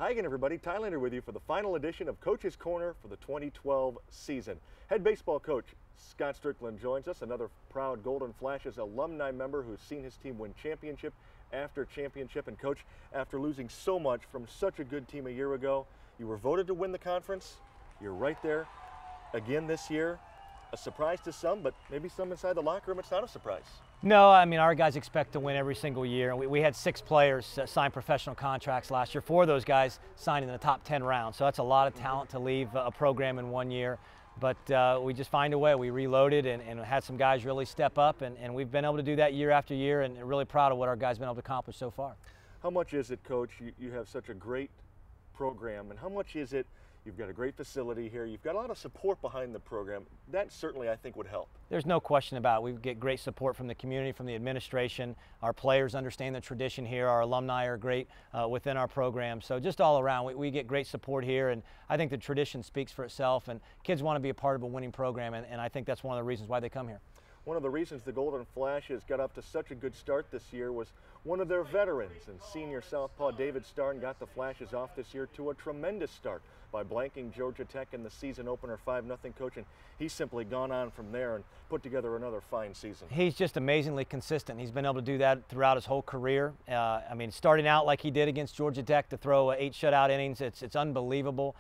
Hi again, everybody. Ty Linder with you for the final edition of Coaches Corner for the 2012 season. Head baseball coach Scott Stricklin joins us, another proud Golden Flashes alumni member who's seen his team win championship after championship. And coach, after losing so much from such a good team a year ago, you were voted to win the conference. You're right there again this year. A surprise to some, but maybe some inside the locker room, it's not a surprise. No, I mean, our guys expect to win every single year. We had 6 players sign professional contracts last year. 4 of those guys signed in the top 10 rounds. So that's a lot of talent to leave a program in 1 year. But we just find a way. We reloaded and had some guys really step up, and we've been able to do that year after year, and really proud of what our guys have been able to accomplish so far. How much is it, Coach? You have such a great program, and how much is it? You've got a great facility here. You've got a lot of support behind the program. That certainly, I think, would help. There's no question about it. We get great support from the community, from the administration. Our players understand the tradition here. Our alumni are great within our program. So just all around, we get great support here, and I think the tradition speaks for itself, and kids want to be a part of a winning program, and I think that's one of the reasons why they come here. One of the reasons the Golden Flashes got up to such a good start this year was one of their veterans, and senior southpaw David Starn got the Flashes off this year to a tremendous start by blanking Georgia Tech in the season opener 5-0, coach, and he's simply gone on from there and put together another fine season. He's just amazingly consistent. He's been able to do that throughout his whole career. I mean, starting out like he did against Georgia Tech to throw 8 shutout innings, it's unbelievable.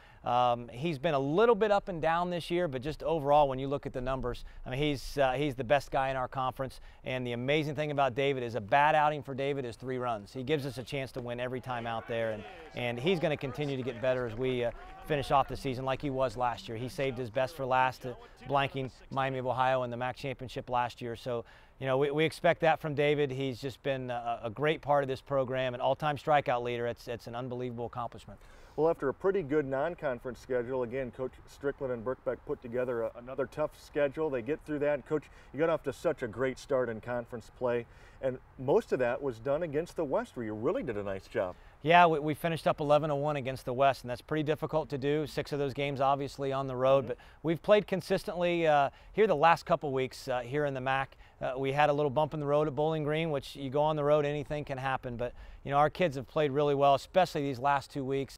He's been a little bit up and down this year, but just overall, when you look at the numbers, I mean, he's the best guy in our conference, and the amazing thing about David is a bad outing for David is 3 runs. He gives us a chance to win every time out there, and he's going to continue to get better as we finish off the season like he was last year. He saved his best for last, blanking Miami of Ohio in the MAC championship last year. So, you know, we expect that from David. He's just been a great part of this program, an all-time strikeout leader. It's an unbelievable accomplishment. Well, after a pretty good non-conference schedule, again, Coach Stricklin and Birkbeck put together another tough schedule. They get through that. And Coach, you got off to such a great start in conference play, and most of that was done against the West, where you really did a nice job. Yeah, we finished up 11-1 against the West, and that's pretty difficult to do. 6 of those games obviously on the road, but we've played consistently here the last couple weeks here in the MAC. We had a little bump in the road at Bowling Green, which you go on the road, anything can happen. But, you know, our kids have played really well, especially these last 2 weeks.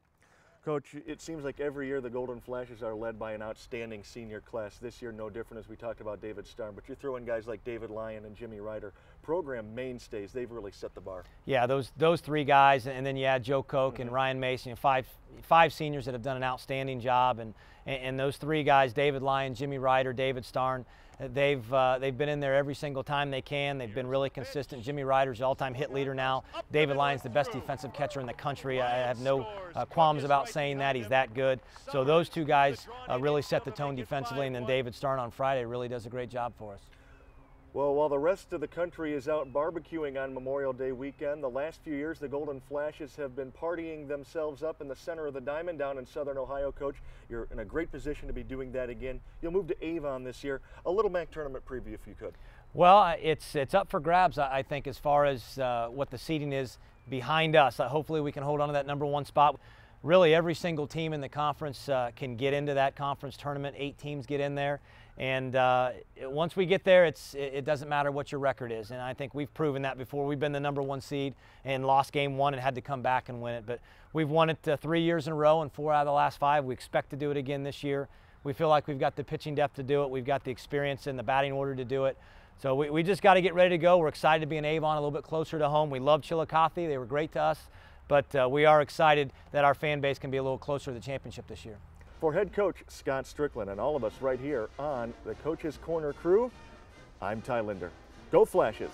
Coach, it seems like every year the Golden Flashes are led by an outstanding senior class. This year, no different, as we talked about David Starn, but you're throwing guys like David Lyon and Jimmy Ryder, program mainstays. They've really set the bar. Yeah, those 3 guys, and then you add Joe Koch and Ryan Mason, 5 seniors that have done an outstanding job, and those 3 guys, David Lyon, Jimmy Ryder, David Starn, they've been in there every single time they can. They've been really consistent. Jimmy Ryder's the all-time hit leader now. David Lyon's the best defensive catcher in the country. I have no qualms about saying that. He's that good. So those 2 guys really set the tone defensively, and then David Starn on Friday really does a great job for us. Well, while the rest of the country is out barbecuing on Memorial Day weekend, the last few years the Golden Flashes have been partying themselves up in the center of the diamond down in Southern Ohio. Coach, you're in a great position to be doing that again. You'll move to Avon this year. A little MAC tournament preview if you could. Well, it's up for grabs, I think, as far as what the seeding is behind us. Hopefully we can hold on to that #1 spot. Really, every single team in the conference can get into that conference tournament. 8 teams get in there. And once we get there, it doesn't matter what your record is. And I think we've proven that before. We've been the #1 seed and lost game 1 and had to come back and win it. But we've won it 3 years in a row and 4 out of the last 5. We expect to do it again this year. We feel like we've got the pitching depth to do it. We've got the experience and the batting order to do it. So we just got to get ready to go. We're excited to be in Avon, a little bit closer to home. We love Chillicothe. They were great to us. But we are excited that our fan base can be a little closer to the championship this year. For head coach Scott Stricklin and all of us right here on the Coaches Corner crew, I'm Ty Linder. Go Flashes!